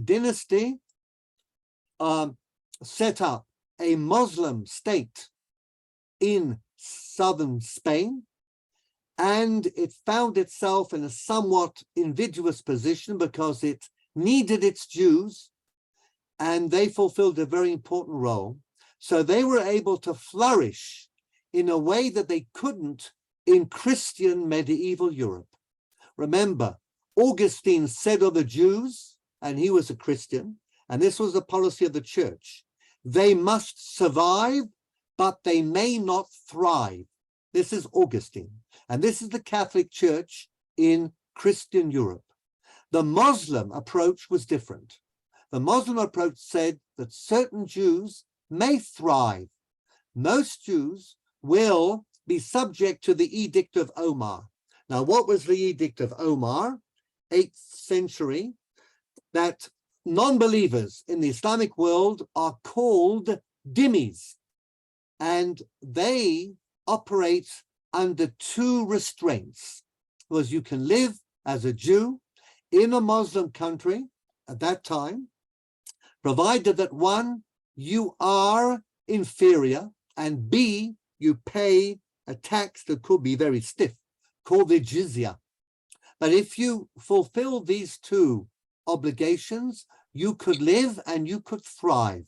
dynasty set up a Muslim state in southern Spain, and it found itself in a somewhat invidious position because it needed its Jews, and they fulfilled a very important role. So they were able to flourish in a way that they couldn't in Christian medieval Europe. Remember, Augustine said of the Jews, and he was a Christian, and this was the policy of the church, they must survive, but they may not thrive. This is Augustine, and this is the Catholic Church in Christian Europe. The Muslim approach was different. The Muslim approach said that certain Jews may thrive. Most Jews will be subject to the Edict of Omar. Now, what was the Edict of Omar? 8th century, that non-believers in the Islamic world are called dhimmis, and they operate under two restraints. Was you can live as a Jew in a Muslim country at that time, provided that one, you are inferior, and B, you pay a tax that could be very stiff, called the jizya. But if you fulfill these two obligations, you could live and you could thrive.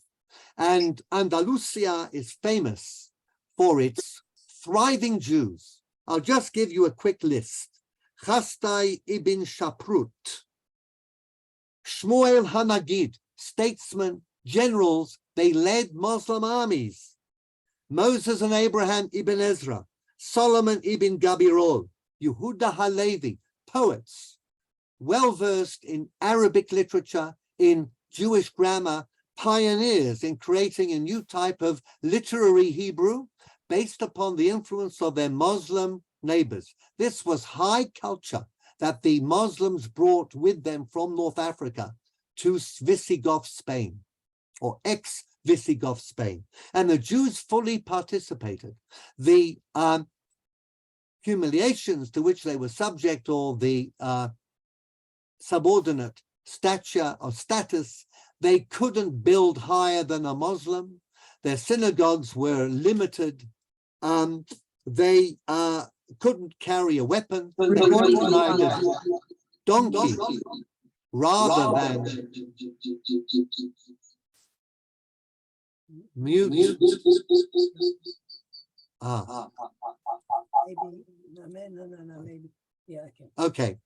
And Andalusia is famous for its thriving Jews. I'll just give you a quick list. Chastai ibn Shaprut, Shmuel Hanagid, statesmen, generals, they led Muslim armies. Moses and Abraham ibn Ezra, Solomon ibn Gabirol, Yehuda Halevi, poets, well-versed in Arabic literature, in Jewish grammar, pioneers in creating a new type of literary Hebrew based upon the influence of their Muslim neighbors. This was high culture that the Muslims brought with them from North Africa to Visigoth Spain, or ex-Visigoth Spain. And the Jews fully participated. The humiliations to which they were subject, or the subordinate stature or status, they couldn't build higher than a Muslim. Their synagogues were limited. They couldn't carry a weapon. They couldn't ride a donkey rather than mute. Maybe. Yeah, okay.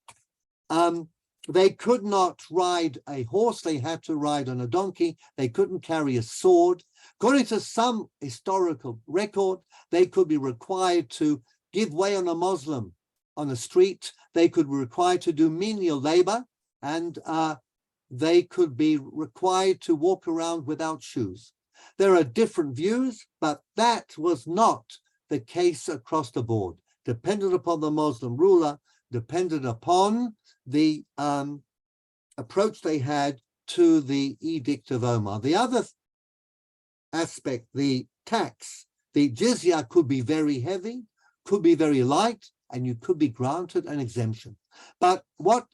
They could not ride a horse. They had to ride on a donkey. They couldn't carry a sword. According to some historical record, they could be required to give way on a Muslim on the street. They could be required to do menial labor, and they could be required to walk around without shoes. There are different views, but that was not the case across the board. Depended upon the Muslim ruler, depended upon the approach they had to the Edict of Omar. The other aspect, the tax, the jizya, could be very heavy, could be very light, and you could be granted an exemption. But what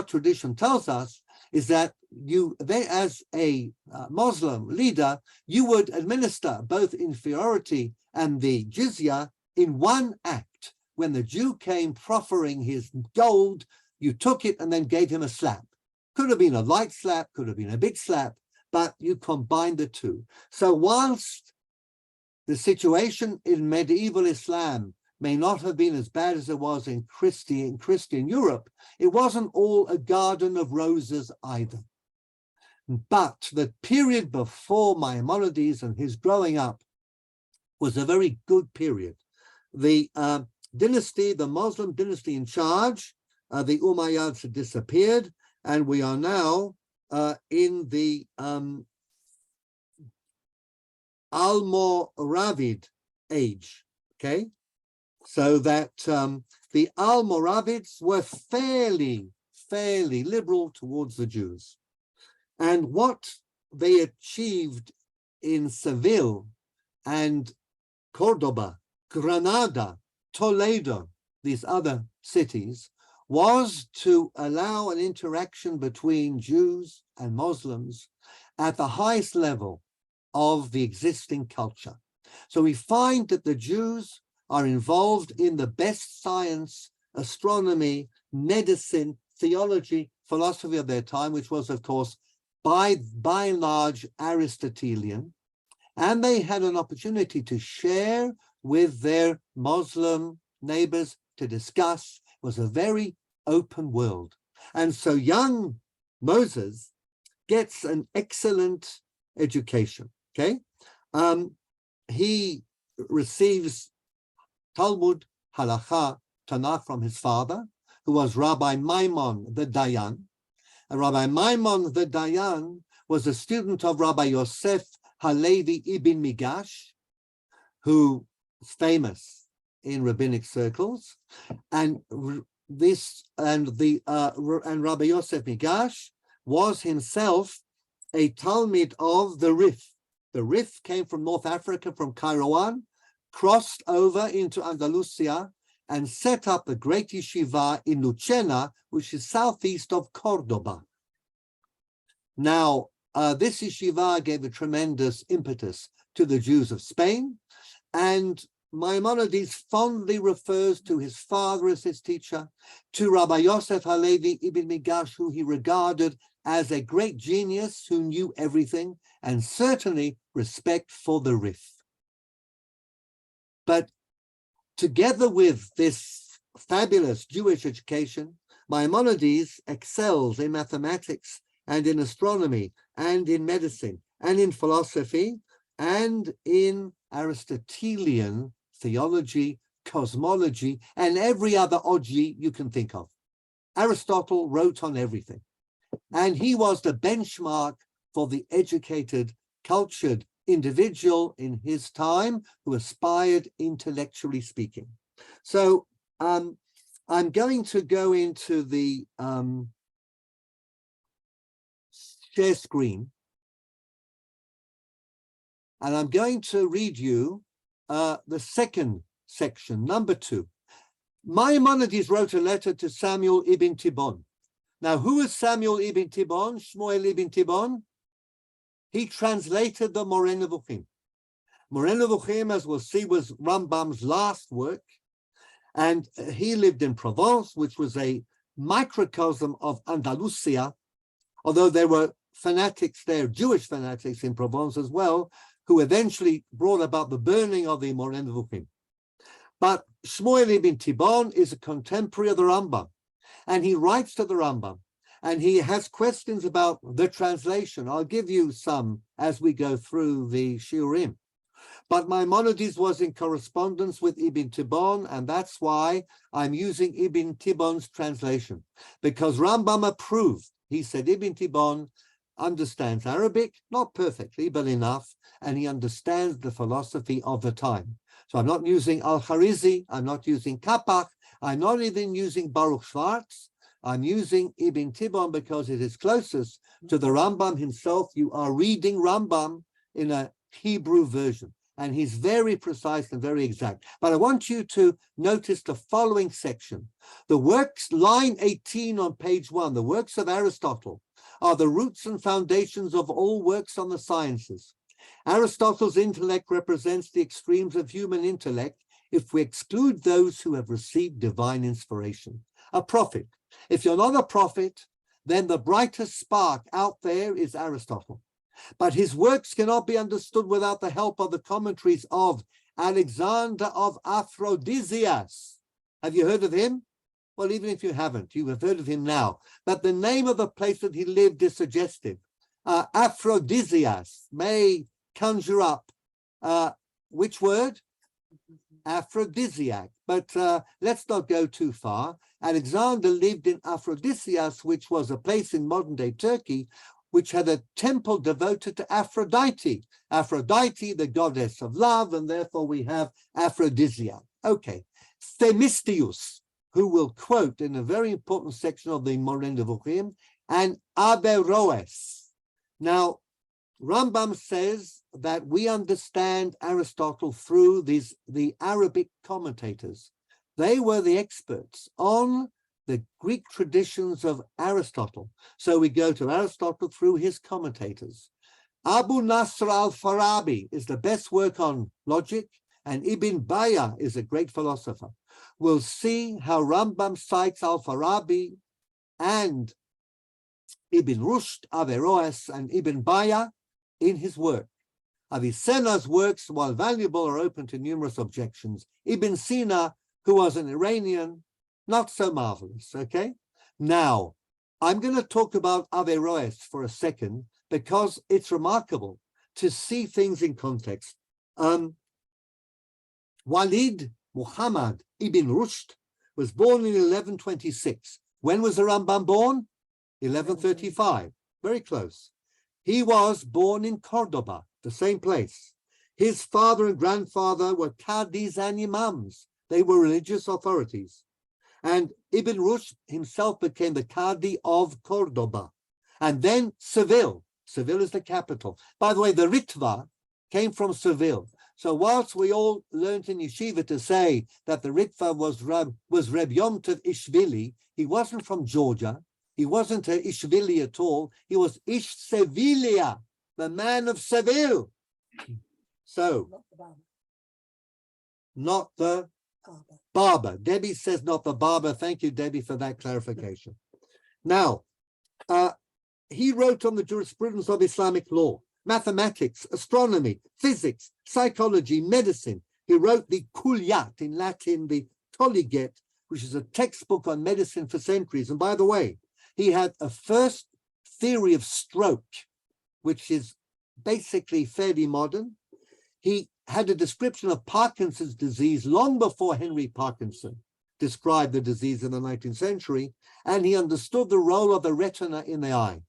tradition tells us is that as a Muslim leader, you would administer both inferiority and the jizya in one act. When the Jew came proffering his gold, you took it and then gave him a slap. Could have been a light slap, could have been a big slap, but you combined the two. So whilst the situation in medieval Islam may not have been as bad as it was in Christian Europe, it wasn't all a garden of roses either. But the period before Maimonides and his growing up was a very good period. The dynasty, the Muslim dynasty in charge, the Umayyads had disappeared, and we are now in the Almoravid age, okay? So that the Almoravids were fairly liberal towards the Jews. And what they achieved in Seville and Cordoba, Granada, Toledo, these other cities, was to allow an interaction between Jews and Muslims at the highest level of the existing culture. So we find that the Jews are involved in the best science, astronomy, medicine, theology, philosophy of their time, which was, of course, by and large Aristotelian, and they had an opportunity to share with their Muslim neighbors, to discuss. It was a very open world. And so young Moses gets an excellent education, okay? He receives Talmud, Halakha, Tanakh from his father, who was Rabbi Maimon the Dayan. And Rabbi Maimon the Dayan was a student of Rabbi Yosef Halevi ibn Migash, who is famous in rabbinic circles, and Rabbi Yosef Migash was himself a Talmid of the Rif. The Rif came from North Africa, from Kairouan, crossed over into Andalusia, and set up a great yeshiva in Lucena, which is southeast of Cordoba. Now, this yeshiva gave a tremendous impetus to the Jews of Spain, and Maimonides fondly refers to his father as his teacher, to Rabbi Yosef Halevi ibn Migash, who he regarded as a great genius who knew everything, and certainly respect for the Rif. But together with this fabulous Jewish education, Maimonides excels in mathematics and in astronomy and in medicine and in philosophy and in Aristotelian theology, cosmology, and every other oji you can think of. Aristotle wrote on everything. And he was the benchmark for the educated, cultured individual in his time who aspired, intellectually speaking. So I'm going to go into the share screen, and I'm going to read you the second section, number 2. Maimonides wrote a letter to Samuel ibn Tibbon. Now, who is Samuel ibn Tibbon? Shmuel ibn Tibbon? He translated the Moreh Nevukhim. Moreh Nevukhim, as we'll see, was Rambam's last work, and he lived in Provence, which was a microcosm of Andalusia, although there were fanatics there, Jewish fanatics in Provence as well, who eventually brought about the burning of the Moreh Nevukhim. But Shmuel ibn Tibbon is a contemporary of the Rambam, and he writes to the Rambam, and he has questions about the translation. I'll give you some as we go through the Shiurim. But Maimonides was in correspondence with Ibn Tibbon, and that's why I'm using Ibn Tibbon's translation, because Rambam approved. He said Ibn Tibbon understands Arabic, not perfectly, but enough, and he understands the philosophy of the time. So I'm not using Al-Kharizi, I'm not using Kapach, I'm not even using Baruch Schwartz. I'm using Ibn Tibbon because it is closest to the Rambam himself. You are reading Rambam in a Hebrew version, and he's very precise and very exact. But I want you to notice the following section. The works, line 18 on page 1, the works of Aristotle are the roots and foundations of all works on the sciences. Aristotle's intellect represents the extremes of human intellect if we exclude those who have received divine inspiration. A prophet. If you're not a prophet, then the brightest spark out there is Aristotle. But his works cannot be understood without the help of the commentaries of Alexander of Aphrodisias. Have you heard of him? Well, even if you haven't, you have heard of him now. But the name of the place that he lived is suggestive. Aphrodisias may conjure up which word? Aphrodisiac. But let's not go too far. Alexander lived in Aphrodisias, which was a place in modern-day Turkey, which had a temple devoted to Aphrodite. Aphrodite, the goddess of love, and therefore we have Aphrodisiac. Okay. Themistius, who will quote in a very important section of the Moreh Nevukhim, and Averroes. Now, Rambam says that we understand Aristotle through the Arabic commentators. They were the experts on the Greek traditions of Aristotle. So we go to Aristotle through his commentators. Abu Nasr al-Farabi is the best work on logic, and Ibn Baya is a great philosopher. We'll see how Rambam cites al-Farabi and Ibn Rushd, Averroes, and Ibn Baya in his work. Avicenna's works, while valuable, are open to numerous objections. Ibn Sina, who was an Iranian, not so marvelous, okay? Now, I'm going to talk about Averroes for a second, because it's remarkable to see things in context. Walid Muhammad ibn Rushd was born in 1126. When was the Rambam born? 1135, very close. He was born in Cordoba, the same place. His father and grandfather were Qadis and Imams. They were religious authorities. And Ibn Rushd himself became the Qadi of Cordoba. And then Seville. Seville is the capital. By the way, the Ritva came from Seville. So whilst we all learned in yeshiva to say that the Ritva was Reb Yom Tov Ishvili, he wasn't from Georgia. He wasn't a Ishvili at all. He was Ish Sevilia, the man of Seville. So, not the barber. Debbie says not the barber. Thank you, Debbie, for that clarification. Now, he wrote on the jurisprudence of Islamic law, mathematics, astronomy, physics, psychology, medicine. He wrote the Kulyat, in Latin, the Toliget, which is a textbook on medicine for centuries. And by the way, he had a first theory of stroke, which is basically fairly modern. He had a description of Parkinson's disease long before Henry Parkinson described the disease in the 19th century, and he understood the role of the retina in the eye.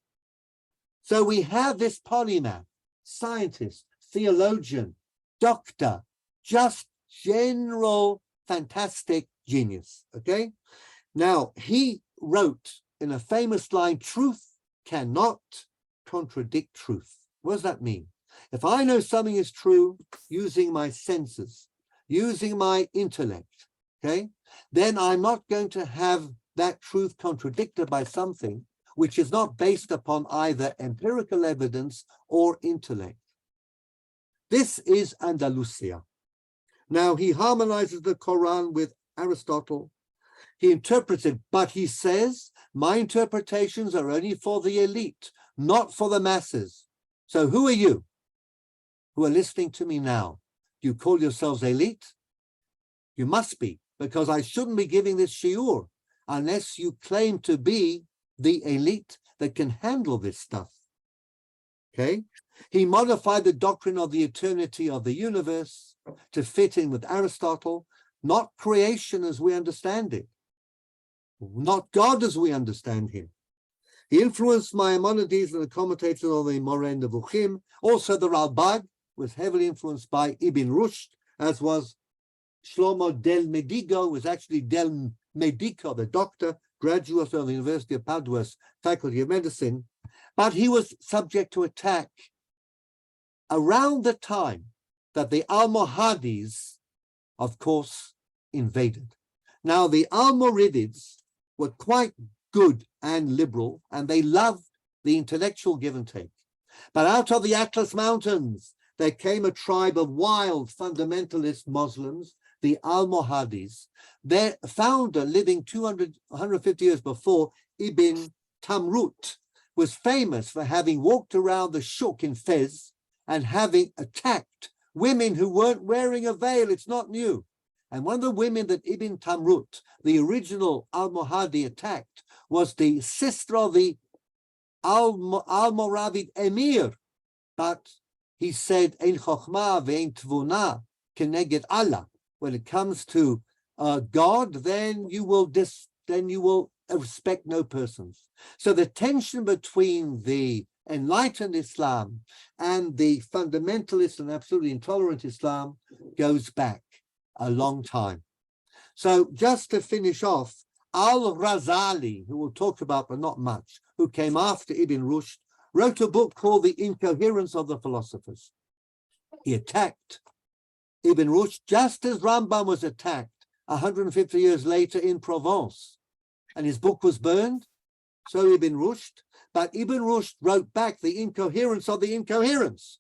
So we have this polymath, scientist, theologian, doctor, just general fantastic genius, okay? Now, he wrote in a famous line, truth cannot contradict truth. What does that mean? If I know something is true using my senses, using my intellect, okay, then I'm not going to have that truth contradicted by something which is not based upon either empirical evidence or intellect. This is Andalusia. Now, he harmonizes the Quran with Aristotle. He interprets it, but he says, my interpretations are only for the elite, not for the masses. So who are you who are listening to me now? Do you call yourselves elite? You must be, because I shouldn't be giving this shiur unless you claim to be the elite that can handle this stuff. Okay? He modified the doctrine of the eternity of the universe to fit in with Aristotle, not creation as we understand it, not God as we understand him. He influenced Maimonides and the commentators of the Moreh Nevukhim. Also, the Ralbag was heavily influenced by Ibn Rushd, as was Shlomo del Medico, was actually del Medico, the doctor, graduate of the University of Padua's Faculty of Medicine. But he was subject to attack around the time that the Almohades, of course, invaded. Now, the Almoridids were quite good and liberal, and they loved the intellectual give and take. But out of the Atlas Mountains, there came a tribe of wild fundamentalist Muslims, the Almohades. Their founder, living 150 years before, Ibn Tamrut, was famous for having walked around the Shuk in Fez and having attacked women who weren't wearing a veil. It's not new. And one of the women that Ibn Tamrut, the original Almohadi, attacked was the sister of the Almoravid emir. But he said, Ein chokhmah ve'ein tvuna keneged Allah. When it comes to God, then you will respect no persons. So the tension between the enlightened Islam and the fundamentalist and absolutely intolerant Islam goes back a long time. So just to finish off, Al-Razali, who we'll talk about but not much, who came after Ibn Rushd, wrote a book called The Incoherence of the Philosophers. He attacked Ibn Rushd just as Rambam was attacked 150 years later in Provence. and his book was burned. So Ibn Rushd, but Ibn Rushd wrote back the incoherence of the incoherence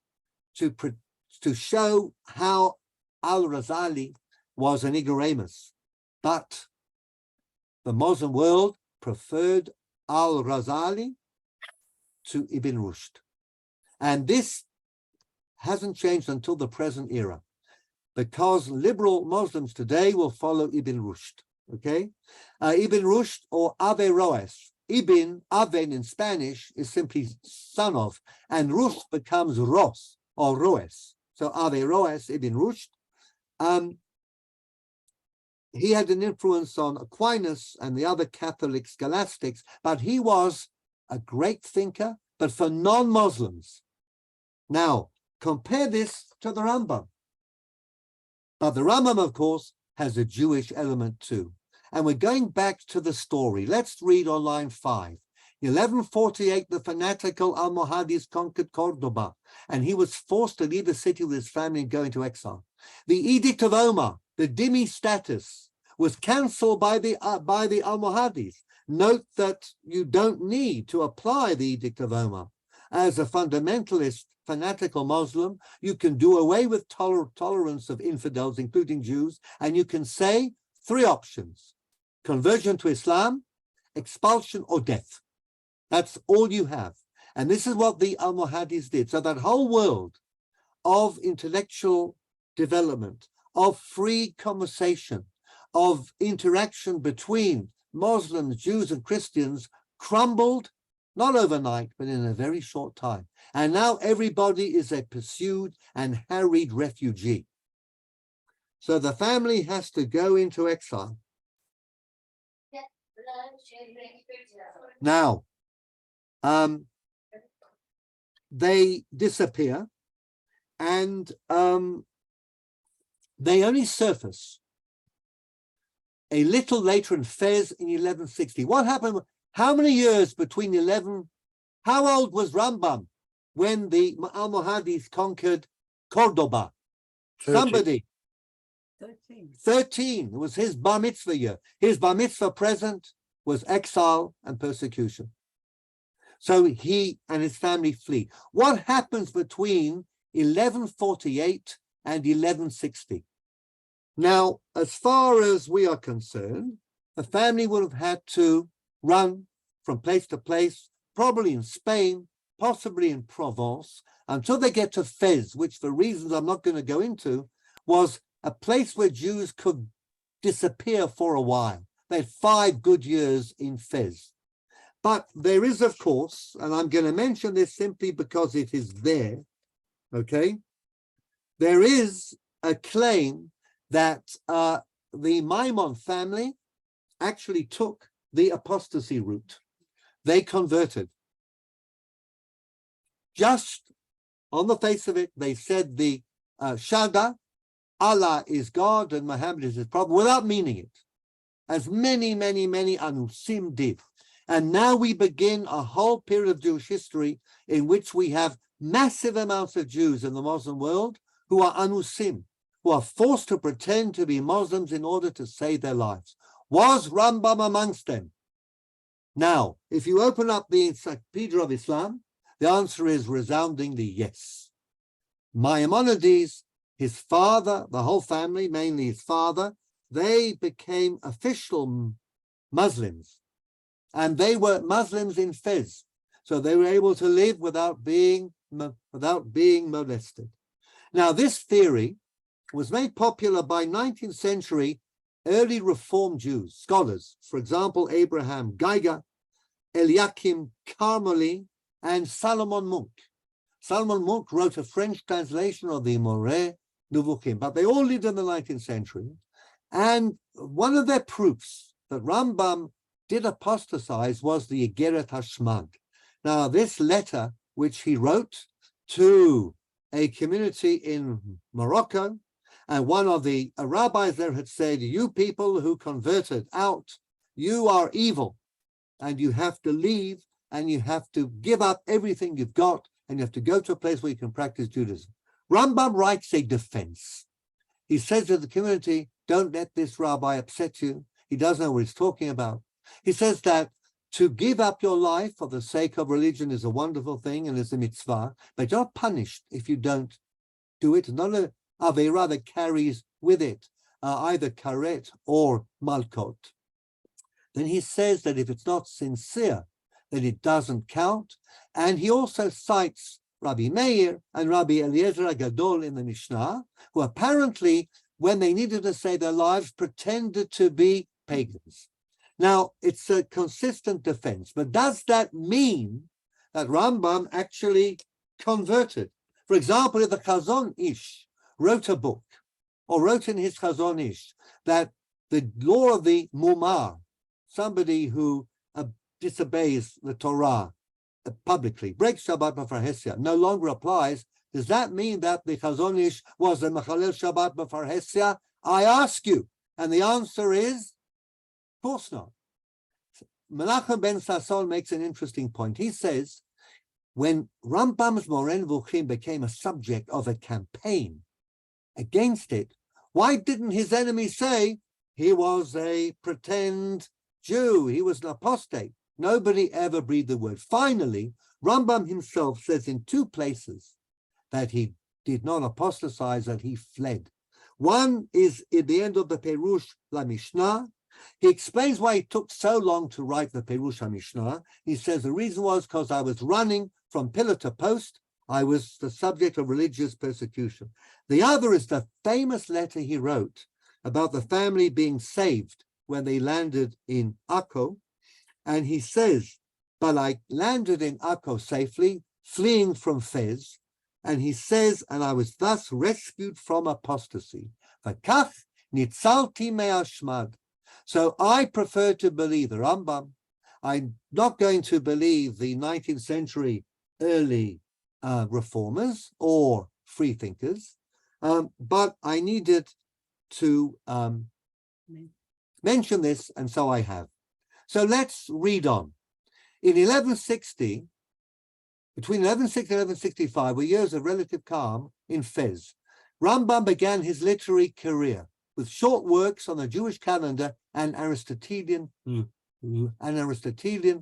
to show how al-Razali was an ignoramus. But the Muslim world preferred al-Razali to Ibn Rushd. And this hasn't changed until the present era, because liberal Muslims today will follow Ibn Rushd, okay? Ibn Rushd or Averroes. Ibn, Aven in Spanish, is simply son of, and Rushd becomes Ros or Roes. So Averroes, Ibn Rushd. He had an influence on Aquinas and the other Catholic scholastics, but he was a great thinker, but for non-Muslims. Now, compare this to the Rambam. But the Rambam, of course, has a Jewish element too. And we're going back to the story. Let's read on line 5. 1148, the fanatical Almohades conquered Cordoba, and he was forced to leave the city with his family and go into exile. The Edict of Omar, the dhimmi status, was cancelled by the Almohades. Note that you don't need to apply the Edict of Omar. As a fundamentalist, fanatical Muslim, you can do away with tolerance of infidels, including Jews, and you can say 3 options: conversion to Islam, expulsion, or death. That's all you have. And this is what the Almohades did. So that whole world of intellectual development, of free conversation, of interaction between Muslims, Jews, and Christians crumbled, not overnight, but in a very short time. And now everybody is a pursued and harried refugee. So the family has to go into exile. Now, they disappear, and they only surface a little later in Fez in 1160. What happened? How many years between how old was Rambam when the Almohades conquered Cordoba? 13. Somebody. 13. 13 was his bar mitzvah year. His bar mitzvah present was exile and persecution. So he and his family flee. What happens between 1148 and 1160? Now, as far as we are concerned, the family would have had to run from place to place, probably in Spain, possibly in Provence, until they get to Fez, which for reasons I'm not going to go into, was a place where Jews could disappear for a while. They had 5 good years in Fez. But there is, of course, and I'm going to mention this simply because it is there, okay? There is a claim that the Maimon family actually took the apostasy route. They converted. Just on the face of it, they said the Shada, Allah is God and Muhammad is his prophet, without meaning it, as many, many, many Anusim did. And now we begin a whole period of Jewish history in which we have massive amounts of Jews in the Muslim world who are Anusim, who are forced to pretend to be Muslims in order to save their lives. Was Rambam amongst them? Now, if you open up the Encyclopedia of Islam, the answer is resoundingly yes. Maimonides, his father, the whole family, mainly his father, they became official Muslims. And they were Muslims in Fez. So they were able to live without being molested. Now, this theory was made popular by 19th century early Reform Jews, scholars, for example, Abraham Geiger, Eliakim Carmeli, and Salomon Munk. Salomon Munk wrote a French translation of the Moreh Nevukhim, but they all lived in the 19th century. And one of their proofs that Rambam did apostatize was the Igeret Hashmad. Now, this letter, which he wrote to a community in Morocco, and one of the rabbis there had said, you people who converted out, you are evil, and you have to leave, and you have to give up everything you've got, and you have to go to a place where you can practice Judaism. Rambam writes a defense. He says to the community, don't let this rabbi upset you. He doesn't know what he's talking about. He says that to give up your life for the sake of religion is a wonderful thing and is a mitzvah, but you're punished if you don't do it. Not a avera that carries with it either karet or malkot. Then he says that if it's not sincere, then it doesn't count. And he also cites Rabbi Meir and Rabbi Eliezer Gadol in the Mishnah, who apparently, when they needed to save their lives, pretended to be pagans. Now, it's a consistent defense, but does that mean that Rambam actually converted? For example, if the Chazon Ish wrote a book, or wrote in his Chazon Ish, that the law of the Mumar, somebody who disobeys the Torah publicly, breaks Shabbat Mefarhesia, no longer applies, does that mean that the Chazon Ish was a Mechalel Shabbat Mefarhesia? I ask you, and the answer is, of course not. Menachem ben Sasson makes an interesting point. He says, when Rambam's Moreh Nevukhim became a subject of a campaign against it, why didn't his enemies say he was a pretend Jew, he was an apostate? Nobody ever breathed the word. Finally, Rambam himself says in two places that he did not apostatize, that he fled. One is at the end of the Perush La Mishnah. He explains why it took so long to write the Perush HaMishnah. He says the reason was because I was running from pillar to post. I was the subject of religious persecution. The other is the famous letter he wrote about the family being saved when they landed in Akko. And he says, but I landed in Akko safely, fleeing from Fez. And he says, and I was thus rescued from apostasy. V'kach nitzalti me'ashmad. So I prefer to believe the Rambam. I'm not going to believe the 19th century early reformers or free thinkers, but I needed to mention this, and so I have. So let's read on. In 1160, between 1160 and 1165 were years of relative calm in Fez. Rambam began his literary career with short works on the Jewish calendar and Aristotelian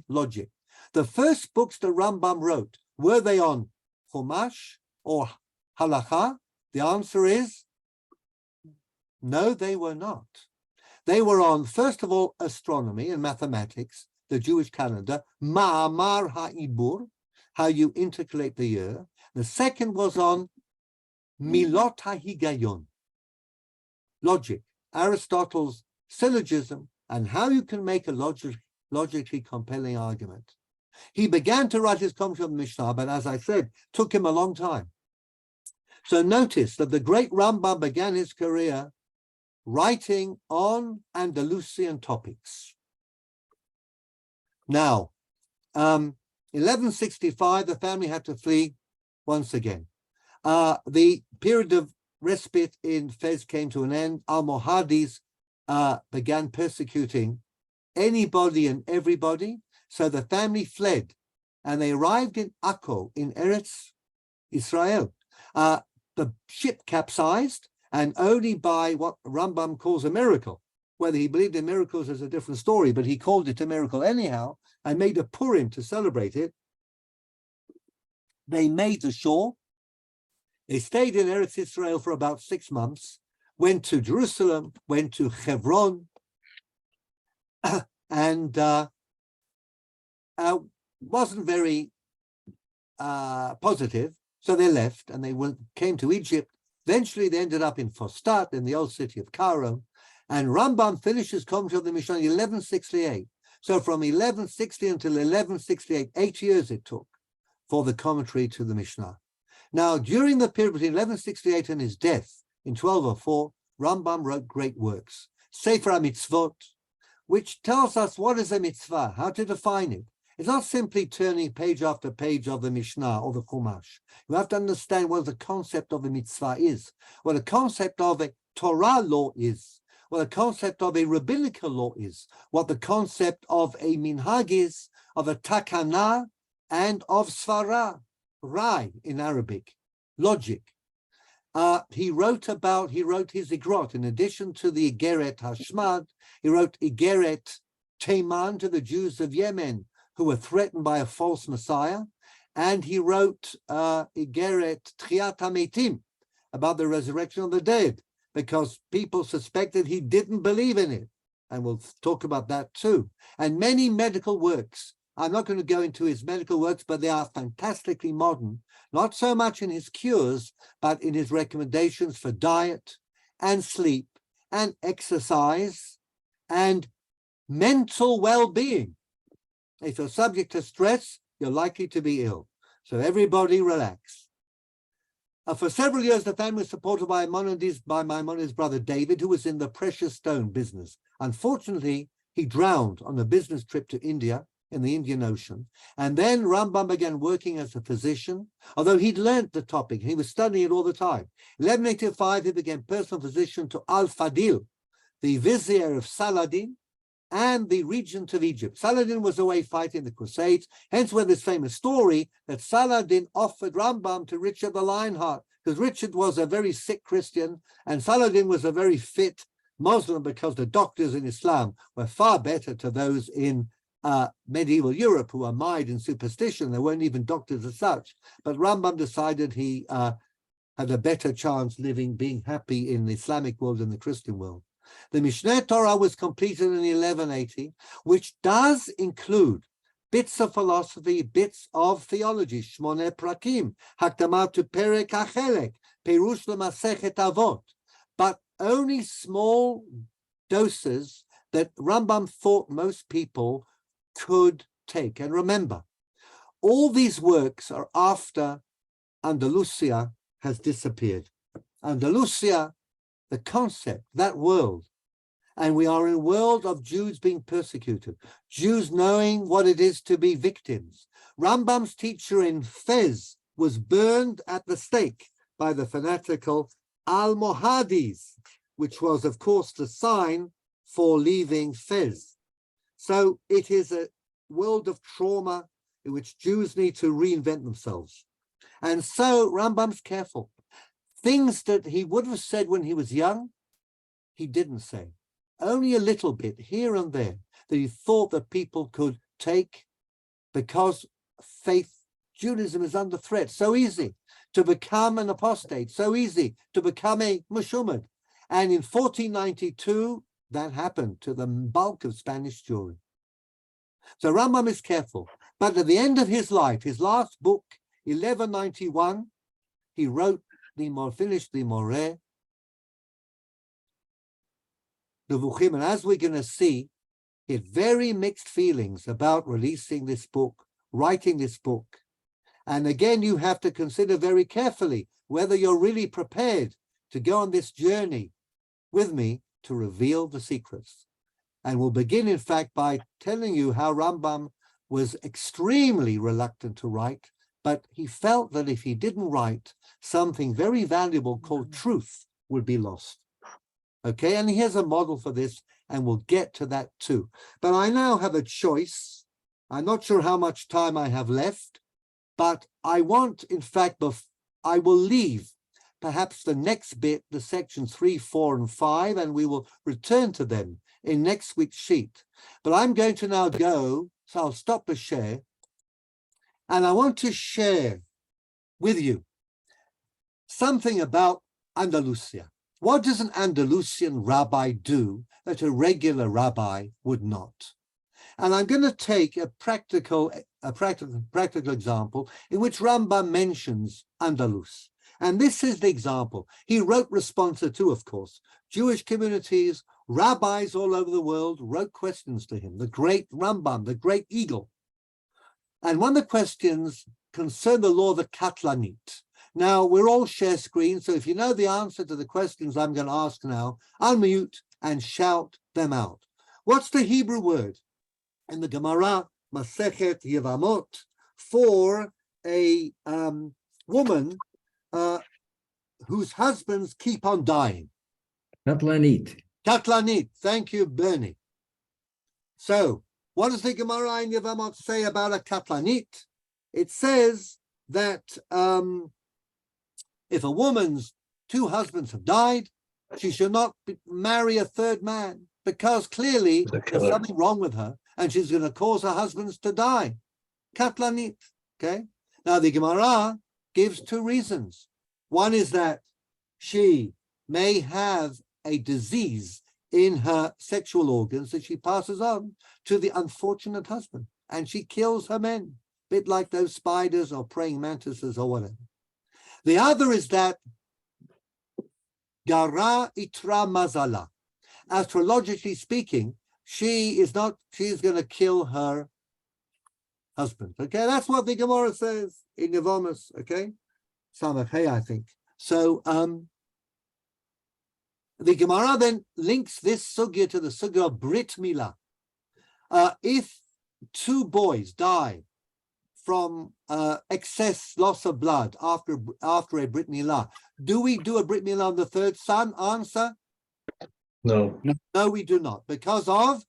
logic. The first books that Rambam wrote, were they on Chumash or Halacha? The answer is no, they were not. They were on, first of all, astronomy and mathematics, the Jewish calendar, Ma'amar Ha'ibur, how you intercalate the year. The second was on Milot HaHigayon, logic, Aristotle's syllogism, and how you can make a logically compelling argument. He began to write his commentary on the Mishnah, but as I said, took him a long time. So notice that the great Rambam began his career writing on Andalusian topics. Now, 1165, the family had to flee once again. The period of respite in Fez came to an end. Almohades began persecuting anybody and everybody. So the family fled and they arrived in Akko in Eretz Israel. The ship capsized, and only by what Rambam calls a miracle. Whether he believed in miracles is a different story, but he called it a miracle anyhow and made a Purim to celebrate it. They made the shore. They stayed in Eretz Israel for about 6 months, went to Jerusalem, went to Hebron, and wasn't very positive, so they left and they came to Egypt. Eventually, they ended up in Fostat, in the old city of Cairo, and Rambam finished his commentary of the Mishnah in 1168. So from 1160 until 1168, 8 years it took for the commentary to the Mishnah. Now, during the period between 1168 and his death in 1204, Rambam wrote great works. Sefer HaMitzvot, which tells us what is a mitzvah, how to define it. It's not simply turning page after page of the Mishnah or the Chumash. You have to understand what the concept of a mitzvah is, what the concept of a Torah law is, what the concept of a rabbinical law is, what the concept of a minhag is, of a takana, and of svara, rai in Arabic, logic. He wrote his Igrot, in addition to the Igeret Hashmad, he wrote Igeret Teiman, to the Jews of Yemen who were threatened by a false Messiah. And he wrote Igeret Tchiat HaMeitim, about the resurrection of the dead, because people suspected he didn't believe in it. And we'll talk about that too. And many medical works. I'm not going to go into his medical works, but they are fantastically modern, not so much in his cures, but in his recommendations for diet and sleep and exercise and mental well-being. If you're subject to stress, you're likely to be ill. So everybody relax. For several years, the family was supported by Maimonides' brother David, who was in the precious stone business. Unfortunately, he drowned on a business trip to India in the Indian Ocean. And then Rambam began working as a physician, although he'd learnt the topic. He was studying it all the time. In 1185, he became personal physician to Al-Fadil, the vizier of Saladin, and the regent of Egypt. Saladin was away fighting the Crusades, hence where this famous story that Saladin offered Rambam to Richard the Lionheart, because Richard was a very sick Christian and Saladin was a very fit Muslim, because the doctors in Islam were far better to those in medieval Europe who were mired in superstition. There weren't even doctors as such. But Rambam decided he had a better chance being happy in the Islamic world than the Christian world. The Mishneh Torah was completed in 1180, which does include bits of philosophy, bits of theology, Shmoneh Prakim, Hakdama to Perek HaChelek, Perush LeMasechet Avot, but only small doses that Rambam thought most people could take. And remember, all these works are after Andalusia has disappeared. Andalusia, the concept, that world, and we are in a world of Jews being persecuted, Jews knowing what it is to be victims. Rambam's teacher in Fez was burned at the stake by the fanatical Almohades, which was, of course, the sign for leaving Fez. So it is a world of trauma in which Jews need to reinvent themselves. And so Rambam's careful. Things that he would have said when he was young, he didn't say. Only a little bit here and there that he thought that people could take, because faith, Judaism is under threat. So easy to become an apostate, so easy to become a Muhammad. And in 1492, that happened to the bulk of Spanish Jewry. So Rambam is careful. But at the end of his life, his last book, 1191, he wrote finished the Moreh Nevukhim, and as we're going to see, he had very mixed feelings about releasing this book, writing this book. And again, you have to consider very carefully whether you're really prepared to go on this journey with me to reveal the secrets. And we'll begin, in fact, by telling you how Rambam was extremely reluctant to write, but he felt that if he didn't write, something very valuable called truth would be lost. Okay, and here's a model for this, and we'll get to that too. But I now have a choice. I'm not sure how much time I have left, but I want, in fact, I will leave perhaps the next bit, the sections 3, 4, and 5, and we will return to them in next week's sheet. But I'm going to now go, so I'll stop the share, and I want to share with you something about Andalusia. What does an Andalusian rabbi do that a regular rabbi would not? And I'm going to take a practical example in which Rambam mentions Andalus. And this is the example. He wrote responsa to, of course, Jewish communities, rabbis all over the world wrote questions to him, the great Rambam, the great eagle. And one of the questions concerned the law of the Katlanit. Now, we're all share screen, so if you know the answer to the questions I'm going to ask now, unmute and shout them out. What's the Hebrew word in the Gemara, Masechet Yevamot, for a woman whose husbands keep on dying? Katlanit. Katlanit. Thank you, Bernie. So, what does the Gemara in Yevamot say about a Katlanit? It says that if a woman's 2 husbands have died, she should not marry a third man, because clearly there's something wrong with her and she's going to cause her husbands to die. Katlanit. Okay. Now the Gemara gives two reasons. One is that she may have a disease in her sexual organs that she passes on to the unfortunate husband, and she kills her men, a bit like those spiders or praying mantises or whatever. The other is that Gara itra mazala. Astrologically speaking, she's going to kill her husband. Okay, that's what the Gemara says in Yevomus. Okay, Samachay, I think. So the Gemara then links this sugya to the sugya of Brit Milah. If two boys die from excess loss of blood after a Brit Milah, do we do a Brit Milah on the third son? Answer: No. No, we do not, because of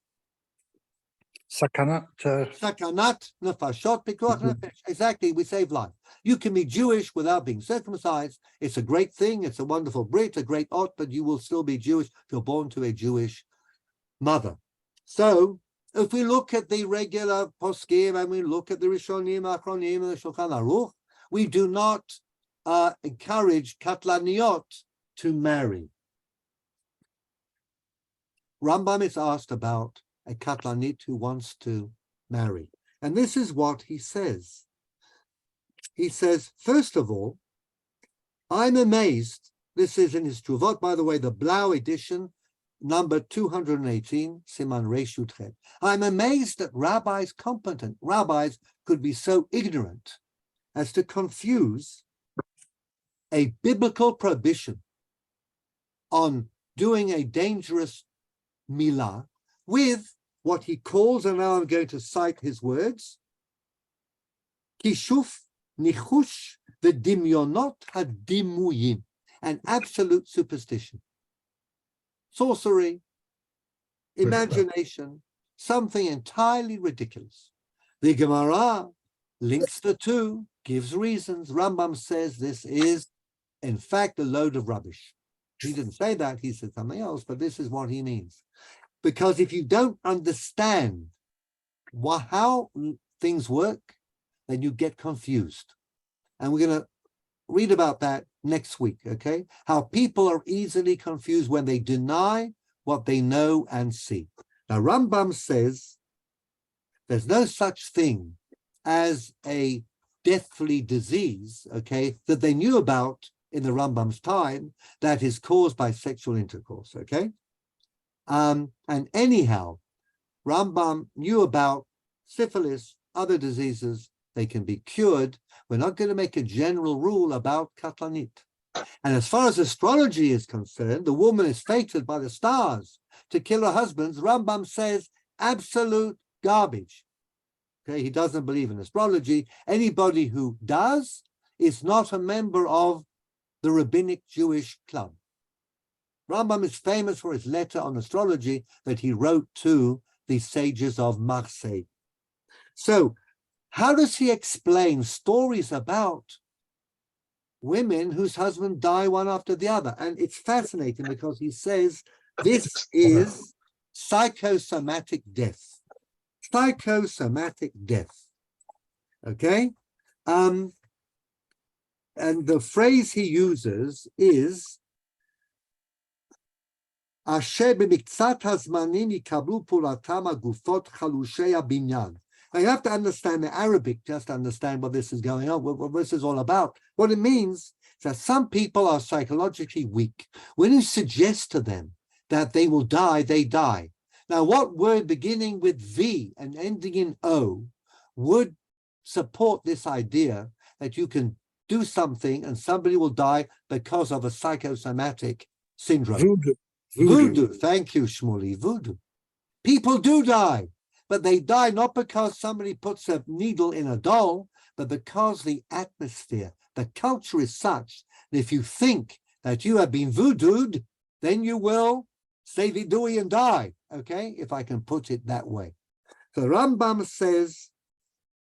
Sakanat. Sakanat nefashot pikuach nefesh. Exactly, we save life. You can be Jewish without being circumcised. It's a great thing. It's a wonderful brit, a great ot, but you will still be Jewish if you're born to a Jewish mother. So, if we look at the regular poskim and we look at the Rishonim, Achronim, and the Shulchan Aruch, we do not encourage katlaniot to marry. Rambam is asked about a katlanit who wants to marry. And this is what he says. He says, first of all, I'm amazed. This is in his Truvot, by the way, the Blau edition, number 218, Siman Reshut Chet. I'm amazed that rabbis, competent rabbis, could be so ignorant as to confuse a biblical prohibition on doing a dangerous milah with what he calls, and now I'm going to cite his words, kishuf nichush v'dimyonot hadimuyim, an absolute superstition, sorcery, imagination, something entirely ridiculous. The Gemara links the two, gives reasons. Rambam says this is, in fact, a load of rubbish. He didn't say that, he said something else, but this is what he means. Because if you don't understand how things work, then you get confused. And we're going to read about that next week, okay? How people are easily confused when they deny what they know and see. Now, Rambam says there's no such thing as a deathly disease, okay, that they knew about in the Rambam's time that is caused by sexual intercourse, okay? And anyhow, Rambam knew about syphilis, other diseases, they can be cured. We're not going to make a general rule about katlanit. And as far as astrology is concerned, the woman is fated by the stars to kill her husbands. Rambam says absolute garbage. Okay, he doesn't believe in astrology. Anybody who does is not a member of the rabbinic Jewish club. Rambam is famous for his letter on astrology that he wrote to the sages of Marseille. So, how does he explain stories about women whose husbands die one after the other? And it's fascinating because he says this is psychosomatic death. Psychosomatic death. Okay? And the phrase he uses is Asher b'miktzat hazmanim yikablu pulatam hagufot chalushei habinyan. Now you have to understand the Arabic just to understand what this is going on, what this is all about. What it means is that some people are psychologically weak. When you suggest to them that they will die, they die. Now, what word beginning with V and ending in O would support this idea that you can do something and somebody will die because of a psychosomatic syndrome? Voodoo. Thank you, Shmuley. Voodoo. People do die. But they die not because somebody puts a needle in a doll, but because the atmosphere, the culture is such that if you think that you have been voodooed, then you will say vidui and die, okay? If I can put it that way. So Rambam says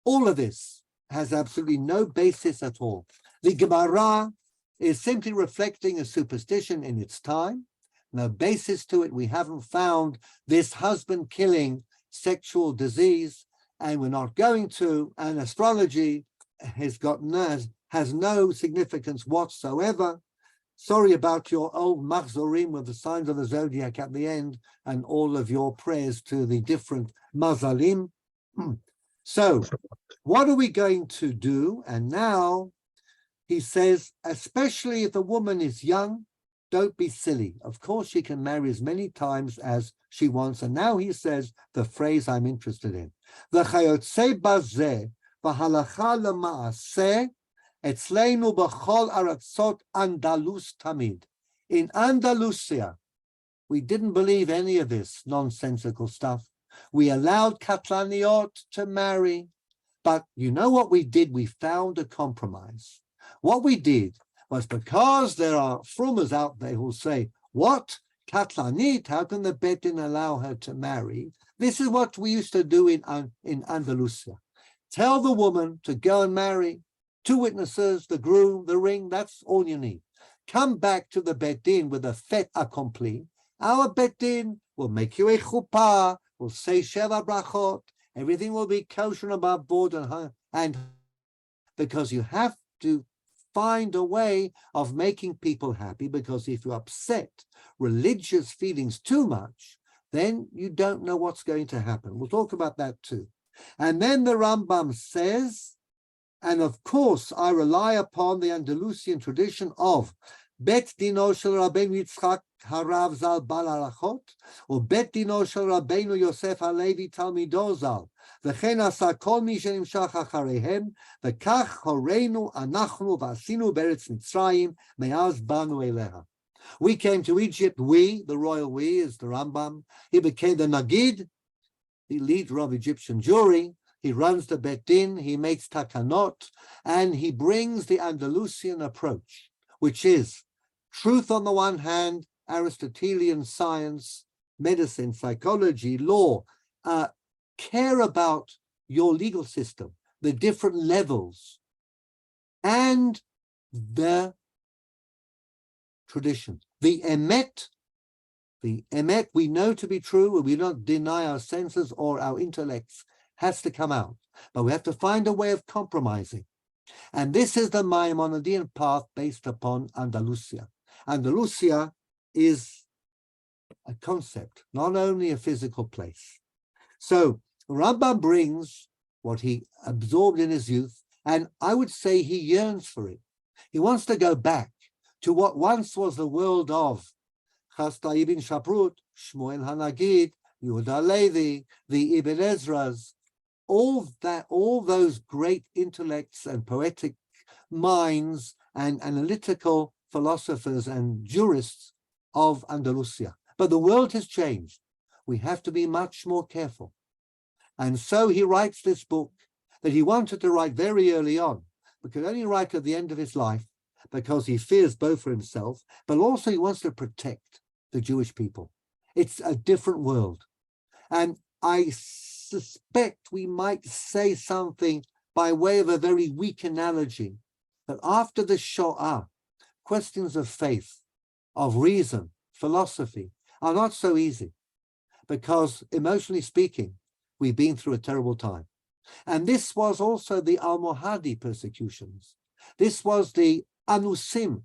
all of this has absolutely no basis at all. The Gemara is simply reflecting a superstition in its time, no basis to it. We haven't found this husband-killing sexual disease, and we're not going to, and astrology has no significance whatsoever. Sorry about your old machzorim with the signs of the zodiac at the end and all of your prayers to the different mazalim. So what are we going to do? And now he says, especially if a woman is young, don't be silly. Of course, she can marry as many times as she wants. And now he says the phrase I'm interested in. V'chayotze bazeh v'halacha lema'aseh etzleinu b'chol aratzot Andalus tamid. In Andalusia, we didn't believe any of this nonsensical stuff. We allowed katlaniot to marry. But you know what we did? We found a compromise. What we did was, because there are frumers out there who say, what? Katlanit, how can the Beit Din allow her to marry? This is what we used to do in Andalusia. Tell the woman to go and marry. 2 witnesses, the groom, the ring, that's all you need. Come back to the Beit Din with a fait accompli. Our Beit Din will make you a chuppah, will say Sheva brachot, everything will be kosher and above board, and because you have to find a way of making people happy, because if you upset religious feelings too much, then you don't know what's going to happen. We'll talk about that too. And then the Rambam says, and of course I rely upon the Andalusian tradition of Bet Dino Shel Rabbeinu Yitzchak Harav Zal Bal Arachot, or Bet Dino Shel Rabbeinu Yosef Halevi Talmido Zal, V'chen asa kol mi shenimshach achareihem, v'kach horeinu anachnu v'asinu beretz Mitzrayim me'az banu eleha. We came to Egypt, we, the royal we, is the Rambam. He became the Nagid, the leader of Egyptian Jewry. He runs the Bet Din, he makes takanot, and he brings the Andalusian approach, which is truth on the one hand, Aristotelian science, medicine, psychology, law, care about your legal system, the different levels, and the tradition. The emet we know to be true, and we don't deny our senses or our intellects, has to come out. But we have to find a way of compromising. And this is the Maimonidean path based upon Andalusia. Andalusia is a concept, not only a physical place. So Rambam brings what he absorbed in his youth, and I would say he yearns for it. He wants to go back to what once was the world of Chasta ibn Shaprut, Shmuel Hanagid, Yehuda Levi, the Ibn Ezras, all those great intellects and poetic minds and analytical philosophers and jurists of Andalusia. But the world has changed. We have to be much more careful. And so he writes this book that he wanted to write very early on, but could only write at the end of his life because he fears both for himself, but also he wants to protect the Jewish people. It's a different world. And I suspect we might say something by way of a very weak analogy, that after the Shoah, questions of faith, of reason, philosophy are not so easy, because emotionally speaking, we've been through a terrible time. And this was also the Almohadi persecutions. This was the Anusim,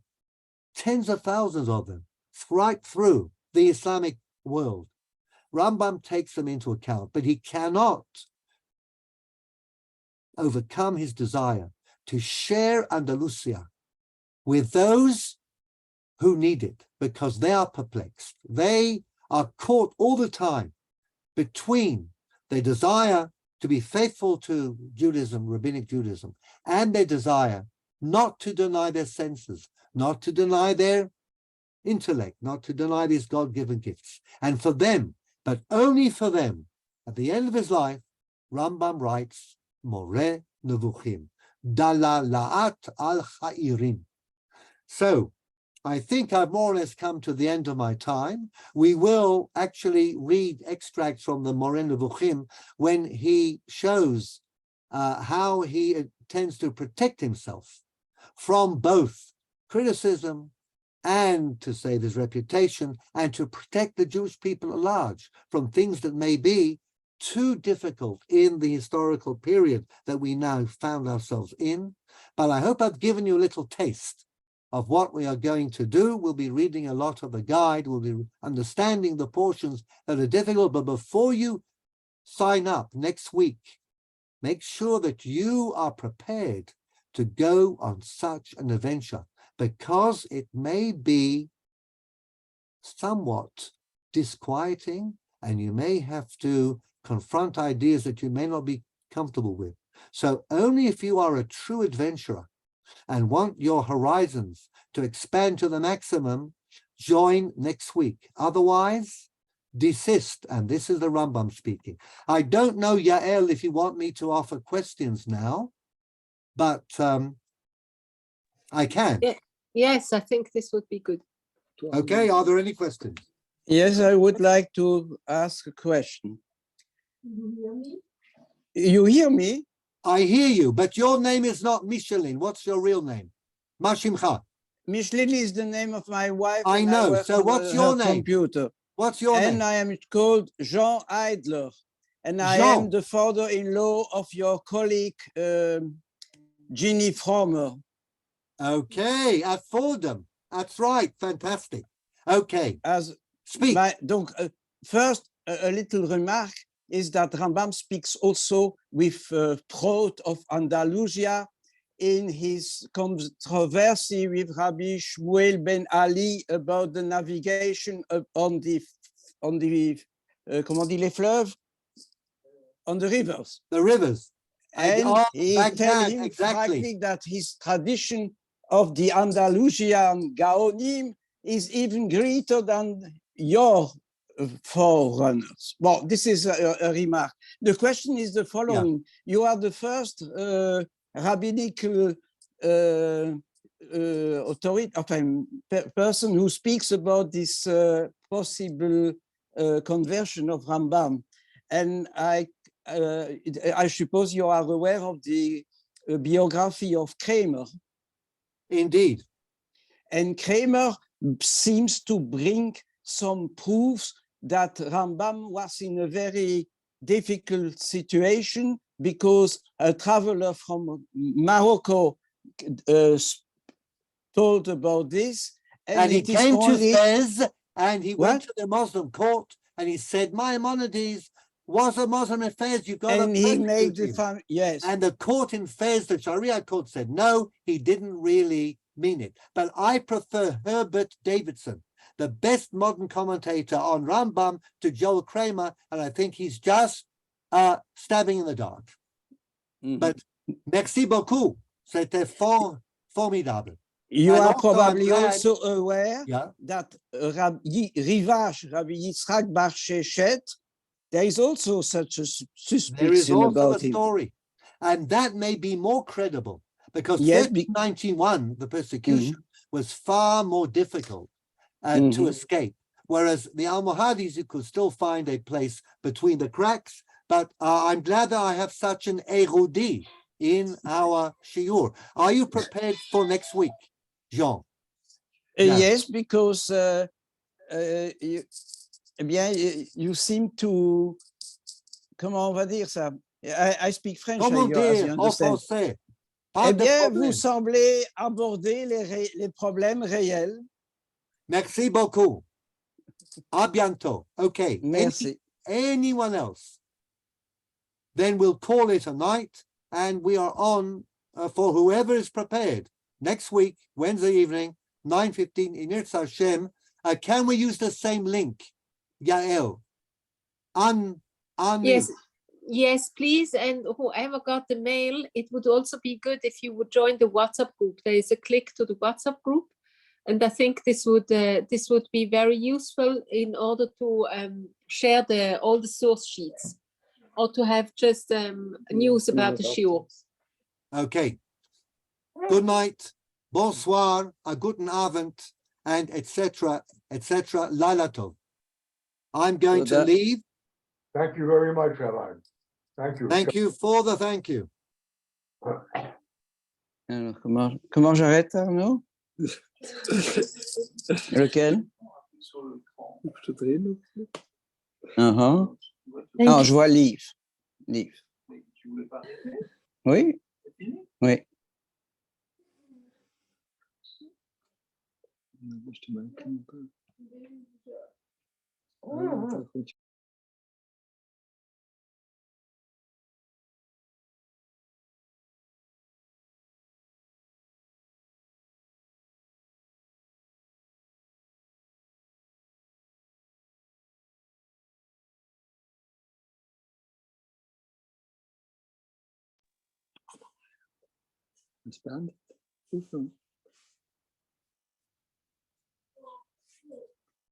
tens of thousands of them, right through the Islamic world. Rambam takes them into account, but he cannot overcome his desire to share Andalusia with those who need it, because they are perplexed. They are caught all the time between their desire to be faithful to Judaism, rabbinic Judaism, and their desire not to deny their senses, not to deny their intellect, not to deny these God-given gifts. And for them, but only for them, at the end of his life, Rambam writes, Moreh Nevukhim, Dalala'at al-Cha'irim. So, I think I've more or less come to the end of my time. We will actually read extracts from the Moreh Nevukhim when he shows how he intends to protect himself from both criticism and to save his reputation and to protect the Jewish people at large from things that may be too difficult in the historical period that we now found ourselves in. But I hope I've given you a little taste of what we are going to do. We'll be reading a lot of the guide. We'll be understanding the portions that are difficult. But before you sign up next week, make sure that you are prepared to go on such an adventure, because it may be somewhat disquieting and you may have to confront ideas that you may not be comfortable with. So only if you are a true adventurer and want your horizons to expand to the maximum, join next week. Otherwise, desist. And this is the Rambam speaking. I don't know, Yael, if you want me to offer questions now, but I can. Yes, I think this would be good. Okay, are there any questions? Yes, I would like to ask a question. You hear me? I hear you, but your name is not Michelin. What's your real name? Mashimcha. Michelin is the name of my wife. I and know. work So on what's her your name? computer. What's your And name? I am called Jean Eidler. And I Jean. am the father-in-law of your colleague, Ginny Frommer. Okay, at Fordham. That's right. Fantastic. Okay, As speak. donc, first, a little remark is that Rambam speaks also with Prof of Andalusia in his controversy with Rabbi Shmuel ben Ali about the navigation on the comment on dit les fleuves? On the rivers. The rivers. And he Baghdad, tells him exactly. frankly that his tradition of the Andalusian Gaonim is even greater than your forerunners. Well, this is a remark. The question is the following. Yeah. You are the first rabbinical authority, person who speaks about this possible conversion of Rambam. And I suppose you are aware of the biography of Kramer. Indeed. And Kramer seems to bring some proofs that Rambam was in a very difficult situation because a traveler from Morocco told about this. And he came to Fez and he went to the Muslim court and he said, Maimonides was a Muslim in Fez, you've got and to he made the yes. And the court in Fez, the Sharia court, said, no, he didn't really mean it. But I prefer Herbert Davidson, the best modern commentator on Rambam, to Joel Kramer, and I think he's just stabbing in the dark. But merci beaucoup. C'était formidable. You are probably also aware that Rabbi Yitzhak Bar Sheshet, there is also such a suspicion there is also about a story. And that may be more credible because 1391, the persecution, was far more difficult to escape. Whereas the Almohadis, you could still find a place between the cracks. But I'm glad that I have such an érudit in our shiur. Are you prepared for next week, Jean? Yes, because you seem to, comment on va dire ça? I speak French. Comment dire en français? Eh bien, vous semblez aborder les problèmes réels. Merci beaucoup. À bientôt. Okay. Merci. Anyone else? Then we'll call it a night and we are on for whoever is prepared. Next week, Wednesday evening, 9:15 in Yirtzeh Hashem. Can we use the same link, Yael? Yes, please. And whoever got the mail, it would also be good if you would join the WhatsApp group. There is a click to the WhatsApp group. And I think this would be very useful in order to share all the source sheets or to have just news about the shiur. Okay. Good night. Bonsoir. A guten Abend. And etc. etc. Laila tov. I'm going to leave. Thank you very much, Rabbi. Thank you. Thank you for the thank you. Alors, comment j'arrête, Arnaud? Lequel? Je te drine. Ah, je vois livre. Livre. Oui? Oui. Je te manque un peu. Spannend.